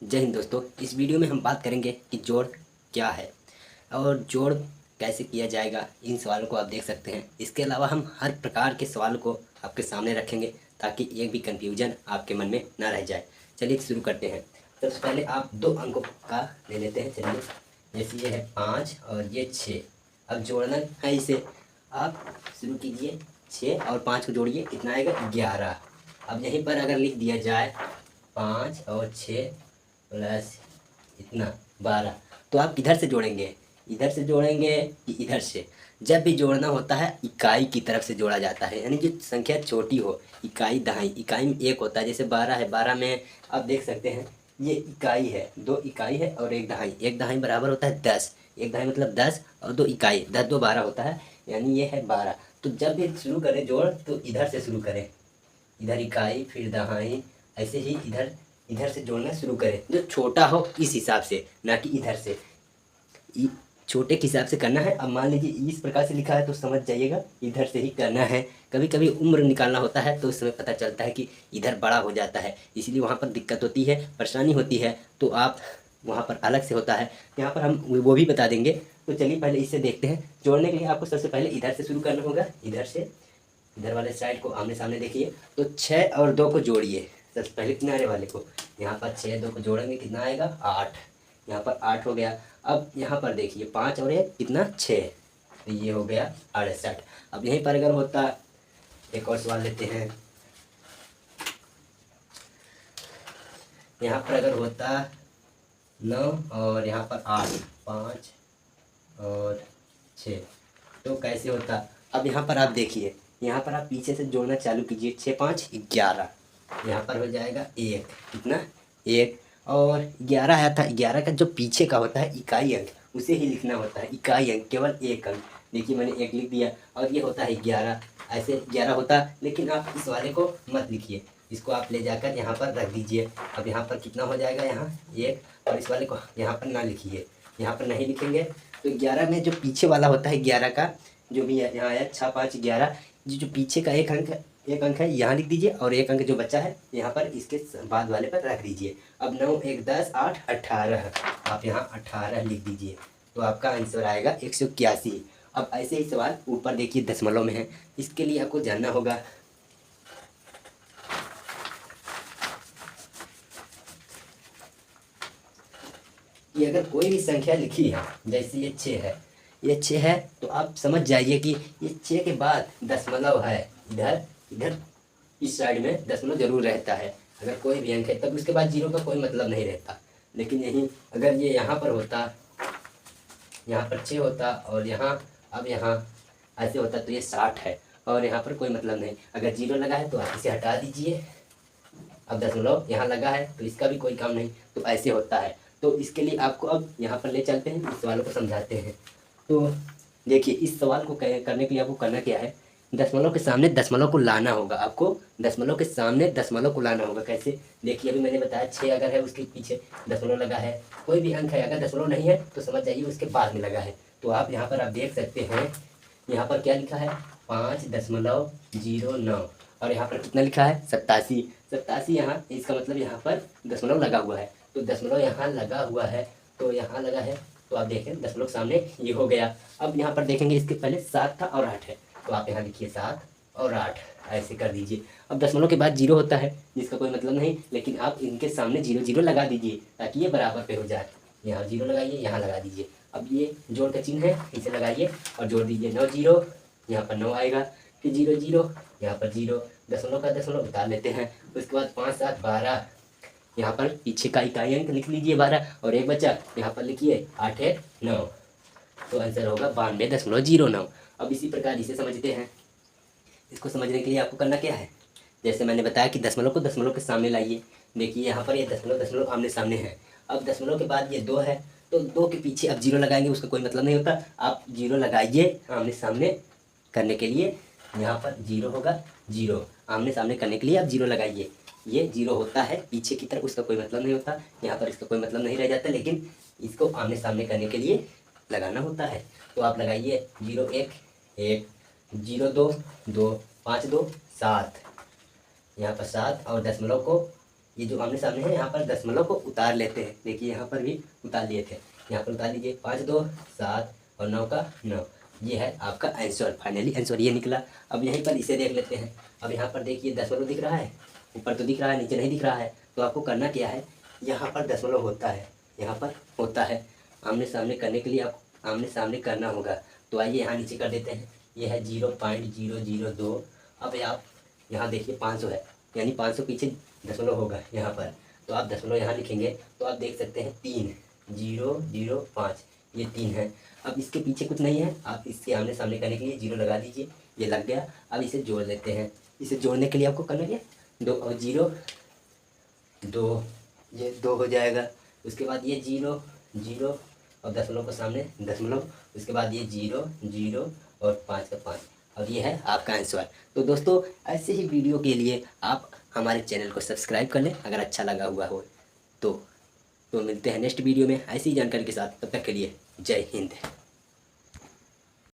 जय हिंद दोस्तों। इस वीडियो में हम बात करेंगे कि जोड़ क्या है और जोड़ कैसे किया जाएगा। इन सवालों को आप देख सकते हैं। इसके अलावा हम हर प्रकार के सवाल को आपके सामने रखेंगे ताकि एक भी कन्फ्यूजन आपके मन में ना रह जाए। चलिए शुरू करते हैं। सबसे पहले आप 2 अंकों का ले लेते हैं। चलिए, जैसे ये है 5 और ये 6। अब जोड़ना है इसे। आप शुरू कीजिए। 6 और 5 को जोड़िए, कितना आएगा? 11। अब यहीं पर अगर लिख दिया जाए 5 और 6 प्लस इतना 12, तो आप किधर से जोड़ेंगे? इधर से जोड़ेंगे कि इधर से? जब भी जोड़ना होता है इकाई की तरफ से जोड़ा जाता है, यानी जो संख्या छोटी हो, इकाई दहाई। इकाई में एक होता है, जैसे 12 है, 12 में आप देख सकते हैं ये इकाई है, 2 इकाई है और 1 दहाई। 1 दहाई बराबर होता है 10। 1 दहाई मतलब 10 और 2 इकाई, 10 2 12 होता है, यानी ये है 12। तो जब भी शुरू करें जोड़ तो इधर से शुरू करें, इधर इकाई फिर दहाई, ऐसे ही इधर इधर से जोड़ना शुरू करें। जो छोटा हो इस हिसाब से, ना कि इधर से। छोटे के हिसाब से करना है। अब मान लीजिए इस प्रकार से लिखा है तो समझ जाइएगा इधर से ही करना है। कभी कभी उम्र निकालना होता है तो उस समय पता चलता है कि इधर बड़ा हो जाता है, इसलिए वहाँ पर दिक्कत होती है, परेशानी होती है। तो आप वहाँ पर अलग से होता है, यहाँ पर हम वो भी बता देंगे। तो चलिए पहले इससे देखते हैं। जोड़ने के लिए आपको सबसे पहले इधर से शुरू करना होगा। इधर से, इधर वाले साइड को आमने सामने देखिए। तो 6 और 2 को जोड़िए। सबसे पहले किनारे वाले को, यहाँ पर 6 2 को जोड़ेंगे, कितना आएगा? 8। यहाँ पर 8 हो गया। अब यहाँ पर देखिए 5 और 1 कितना? 6। तो ये हो गया 68। अब यहीं पर अगर होता, एक और सवाल लेते हैं। यहाँ पर अगर होता 9 और यहाँ पर 8, 5 और 6, तो कैसे होता? अब यहाँ पर आप देखिए, यहाँ पर आप पीछे से जोड़ना चालू कीजिए। 6 5 11, यहाँ पर हो जाएगा 1, कितना? 1। और 11 आया था, 11 का जो पीछे का होता है इकाई अंक, उसे ही लिखना होता है। इकाई अंक केवल एक अंक। देखिए मैंने 1 लिख दिया और ये होता है 11। ऐसे 11 होता, लेकिन आप इस वाले को मत लिखिए, इसको आप ले जाकर यहाँ पर रख दीजिए। अब यहाँ पर कितना हो जाएगा? यहाँ 1। और इस वाले को यहाँ पर ना लिखिए, यहाँ पर नहीं लिखेंगे। तो 11 में जो पीछे वाला होता है 11 का, जो भी है यहाँ आया 6 5 11, जो पीछे का एक अंक है यहाँ लिख दीजिए, और एक अंक जो बचा है यहाँ पर इसके बाद वाले पर रख दीजिए। अब 9 1 10 8 18, आप यहाँ 18 लिख दीजिए, तो आपका आंसर आएगा 181। अब ऐसे ही सवाल ऊपर देखिए दशमलव में है, इसके लिए आपको जानना होगा। कि अगर कोई भी संख्या लिखी है, जैसे ये 6 है, ये 6 है, तो आप समझ जाइए कि ये 6 के बाद दशमलव है। इधर इधर इस साइड में दशमलव जरूर रहता है। अगर कोई भी अंक है तब उसके बाद 0 का कोई मतलब नहीं रहता। लेकिन यही अगर ये यहाँ पर होता, यहाँ पर 6 होता और यहाँ, अब यहाँ ऐसे होता, तो ये 60 है और यहाँ पर कोई मतलब नहीं। अगर 0 लगा है तो आप इसे हटा दीजिए। अब दशमलव यहाँ लगा है तो इसका भी कोई काम नहीं, तो ऐसे होता है। तो इसके लिए आपको अब यहाँ पर ले चलते हैं, इस सवालों को समझाते हैं। तो देखिए इस सवाल को करने के लिए आपको करना क्या है? दशमलव के सामने दशमलव को लाना होगा। आपको दशमलव के सामने दशमलव को लाना होगा। कैसे? देखिए अभी मैंने बताया 6 अगर है उसके पीछे दशमलव लगा है। कोई भी अंक है अगर दशमलव नहीं है तो समझ जाइए उसके बाद में लगा है। तो आप यहाँ पर आप देख सकते हैं, यहाँ पर क्या लिखा है? 5.09। और यहाँ पर कितना लिखा है? 87। 87 यहाँ, इसका मतलब यहाँ पर दशमलव लगा हुआ है। तो दशमलव यहाँ लगा हुआ है, तो यहाँ लगा है, तो आप देखें दशमलव सामने ये हो गया। अब यहाँ पर देखेंगे इसके पहले 7 था और 8 है, तो आप यहाँ लिखिए 7 और 8, ऐसे कर दीजिए। अब दशमलव के बाद 0 होता है जिसका कोई मतलब नहीं, लेकिन आप इनके सामने 0 0 लगा दीजिए ताकि ये बराबर पे हो जाए। यहाँ 0 लगाइए, यहाँ लगा दीजिए। अब ये जोड़ का चिन्ह है, इसे लगाइए और जोड़ दीजिए। 9 0, यहाँ पर 9 आएगा, फिर 0 0, यहाँ पर 0, दशमलव का दशमलव उतार लेते हैं। उसके बाद 5 7 12, यहाँ पर पीछे का इकाई अंक लिख लीजिए 12, और एक बचा, यहाँ पर लिखिए 8 1 9, तो आंसर होगा 92.09। अब इसी प्रकार इसे समझते हैं। इसको समझने के लिए आपको करना क्या है? जैसे मैंने बताया कि दशमलव को दशमलव के सामने लाइए। देखिए यहाँ पर ये दशमलव दशमलव आमने सामने है। अब दशमलव के बाद ये 2 है, तो 2 के पीछे अब 0 लगाएंगे, उसका कोई मतलब नहीं होता। आप 0 लगाइए आमने सामने करने के लिए। यहाँ पर 0 होगा, 0 आमने सामने करने के लिए आप 0 लगाइए। ये 0 होता है पीछे की तरफ, उसका कोई मतलब नहीं होता। यहाँ पर इसका कोई मतलब नहीं रह जाता, लेकिन इसको आमने सामने करने के लिए लगाना होता है। तो आप लगाइए 0 1 1, 0 2 2, 5 2 7, यहाँ पर 7, और दशमलव को ये जो आमने सामने है यहाँ पर दशमलव को उतार लेते हैं। देखिए यहाँ पर भी उतार लिए थे, यहाँ पर उतार लीजिए। 5 2 7 और 9 का 9। ये है आपका आंसर, फाइनली आंसर ये निकला। अब यहीं पर इसे देख लेते हैं। अब यहाँ पर देखिए दशमलव दिख रहा है, ऊपर तो दिख रहा है, नीचे नहीं दिख रहा है। तो आपको करना क्या है, यहाँ पर दशमलव होता है, यहाँ पर होता है। आमने सामने करने के लिए आपको आमने सामने करना होगा। तो आइए यहाँ नीचे कर देते हैं। ये है 0.002। अब आप यहाँ देखिए 500 है, यानी 500 पीछे दशमलव होगा यहाँ पर। तो आप दशमलव यहाँ लिखेंगे तो आप देख सकते हैं 3,005, ये 3 है। अब इसके पीछे कुछ नहीं है, आप इसके आमने सामने करने के लिए 0 लगा दीजिए, ये लग गया। अब इसे जोड़ लेते हैं। इसे जोड़ने के लिए आपको करना क्या, 2 और 0 2, ये 2 हो जाएगा। उसके बाद ये 0 0 और दशमलव को सामने दशमलव, उसके बाद ये 0 0 और 5 का 5। और ये है आपका आंसर। तो दोस्तों ऐसे ही वीडियो के लिए आप हमारे चैनल को सब्सक्राइब कर लें अगर अच्छा लगा हुआ हो तो। मिलते हैं नेक्स्ट वीडियो में ऐसी जानकारी के साथ। तब तक के लिए जय हिंद।